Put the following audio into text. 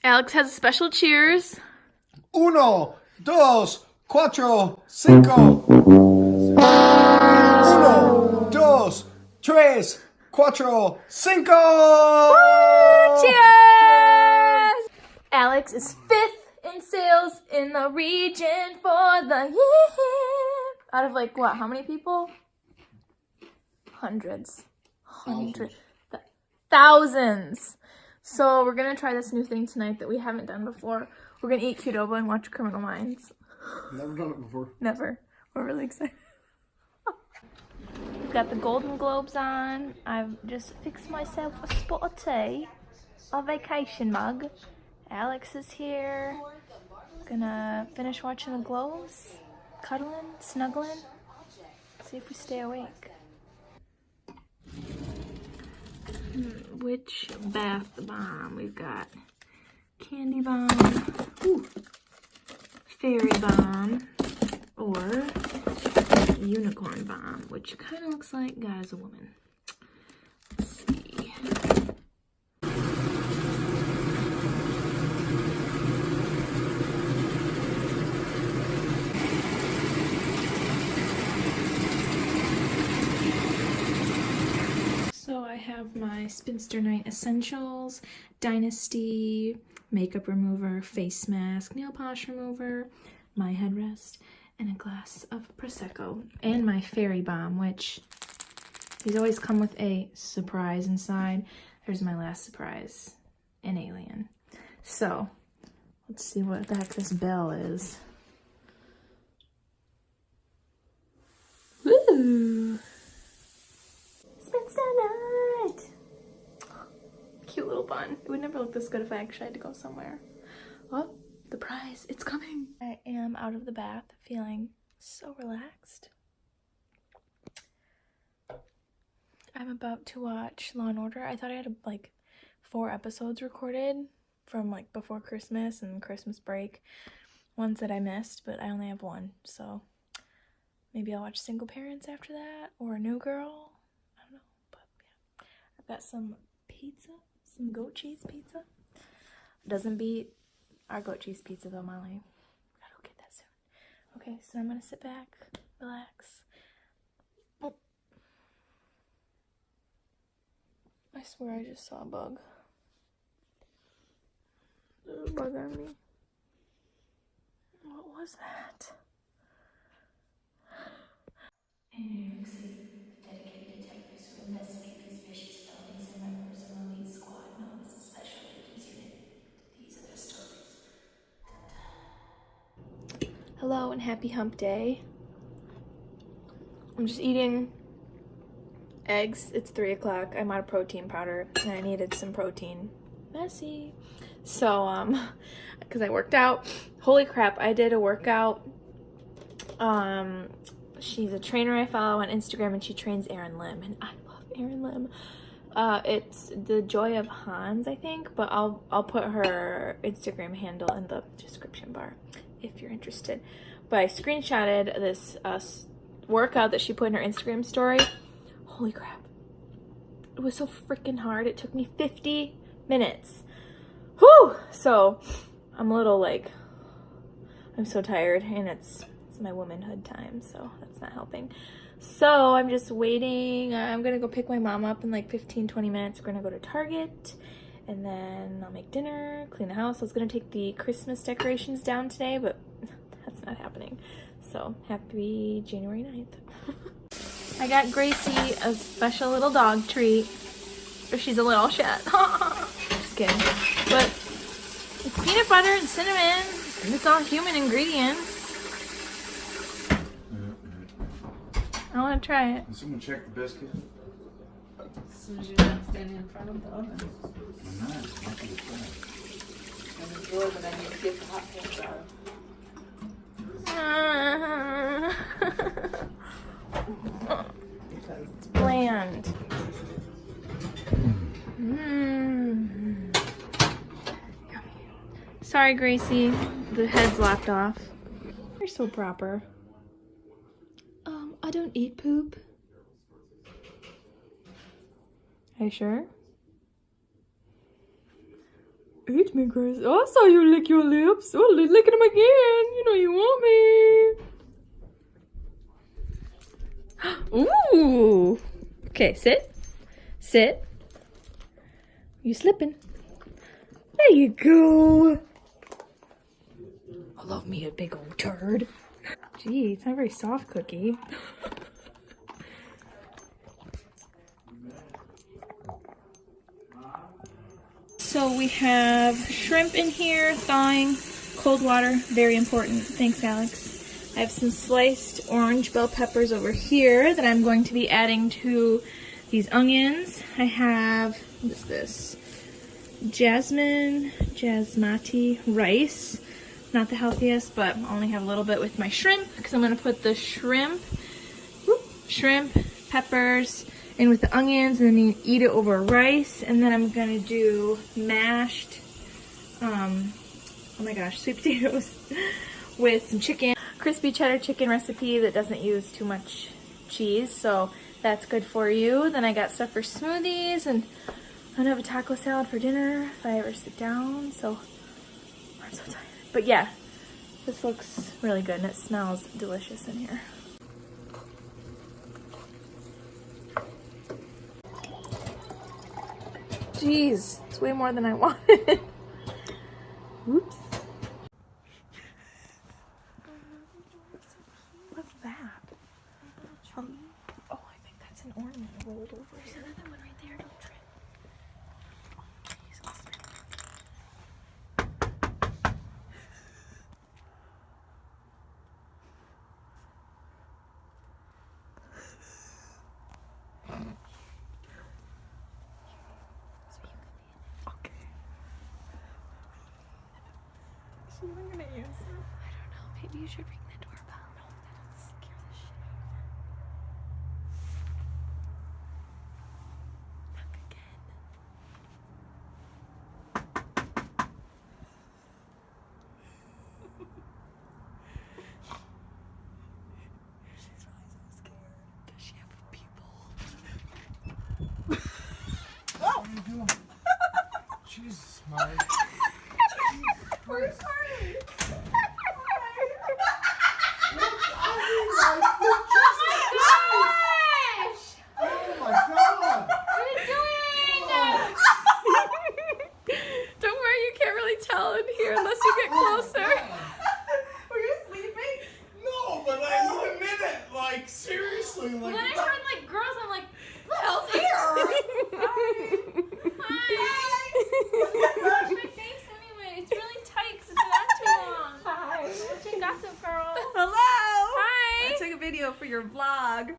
Alex has a special cheers. Uno, dos, cuatro, cinco. Uno, dos, tres, cuatro, cinco. Cheers! Alex is 5th in sales in the region for the year. Out of like what? How many people? Hundreds. Thousands. So we're gonna try this new thing tonight that we haven't done before. We're gonna eat Qdoba and watch Criminal Minds. Never done it before. Never. We're really excited. We've got the Golden Globes on. I've just fixed myself a spot of tea, a vacation mug. Alex is here. Gonna finish watching the Globes, cuddling, snuggling. See if we stay awake. Which bath bomb? We've got Candy Bomb, Fairy Bomb, or Unicorn Bomb, which kind of looks like guy is a woman. Let's see. So I have my Spinster Night Essentials, Dynasty, makeup remover, face mask, nail polish remover, my headrest, and a glass of Prosecco, and my Fairy Bomb, which these always come with a surprise inside. There's my last surprise, an alien. So let's see what the heck this bell is. Woo! Spinster Night! Cute little bun. It would never look this good if I actually had to go somewhere. Oh, the prize, it's coming. I am out of the bath, feeling so relaxed. I'm about to watch Law & Order. I thought I had like 4 episodes recorded from like before Christmas and Christmas break. Ones that I missed, but I only have 1. So maybe I'll watch Single Parents after that, or New Girl. I don't know, but yeah. I've got some pizza, some goat cheese pizza. Doesn't beat our goat cheese pizza though, Molly. Gotta go get that soon. Okay, so I'm gonna sit back, relax. Oh. I swear I just saw a bug. There's a bug on me. What was that? Dedicated detectives who investigate these vicious felonies are members of an elite squad known as the Special Agents Unit. These are their stories. Hello and happy hump day. I'm just eating eggs. It's 3 o'clock. I'm out of protein powder and I needed some protein. Messy. So, because I worked out. Holy crap, I did a workout. She's a trainer I follow on Instagram and she trains Erin Lim, and I love Erin Lim. It's the Joy of Hans, I think, but I'll put her Instagram handle in the description bar if you're interested. But I screenshotted this workout that she put in her Instagram story. Holy crap. It was so freaking hard. It took me 50 minutes. Whew! So I'm a little like, I'm so tired, and it's my womanhood time, so that's not helping. So I'm just waiting. I'm gonna go pick my mom up in like 15-20 minutes. We're gonna go to Target and then I'll make dinner, clean the house. I was gonna take the Christmas decorations down today, but that's not happening. So happy January 9th. I got Gracie a special little dog treat. Or she's a little shit. Just kidding. But it's peanut butter and cinnamon and it's all human ingredients. I want to try it. Did someone check the biscuit? As soon as you're not standing in front of the oven. I'm not. Not gonna try. And the drawer, but I need to get the hot pants out. Because It's bland. Sorry, Gracie. The head's lopped off. You're so proper. I don't eat poop. Are you sure? Eat me, Chris. Oh, I saw you lick your lips. Oh, lick them again. You know you want me. Ooh. Okay, sit. Sit. You slipping. There you go. I love me a big old turd. Gee, it's not a very soft cookie. So we have shrimp in here, thawing, cold water, very important. Thanks, Alex. I have some sliced orange bell peppers over here that I'm going to be adding to these onions. I have, what is this? Jasmati rice. Not the healthiest, but I only have a little bit with my shrimp because I'm going to put the shrimp, peppers, in with the onions, and then you eat it over rice. And then I'm gonna do mashed, oh my gosh, sweet potatoes with some chicken. Crispy cheddar chicken recipe that doesn't use too much cheese, so that's good for you. Then I got stuff for smoothies, and I'm gonna have a taco salad for dinner if I ever sit down, so I'm so tired. But yeah, this looks really good and it smells delicious in here. Jeez, it's way more than I wanted. Oops. What's that? Oh, I think that's an ornament rolled over. There's another one right there. Don't trip. Oh, Jesus. Is she even gonna answer? I don't know. Maybe you should ring the doorbell. No, that'll scare the shit out of her. Knock again. She's probably so scared. Does she have a people? What are you doing? Jesus, Mike. Where's Harley? Oh my God! Don't worry, you can't really tell in here unless you get closer. Were you sleeping? No, but I admit it. Like seriously, like. When I heard like girls, I'm like, what the hell's here? Hi. Wash my face anyway. It's really tight because it's been on too long. Hi. What's your gossip, girl? Hello. Hi. I took a video for your vlog.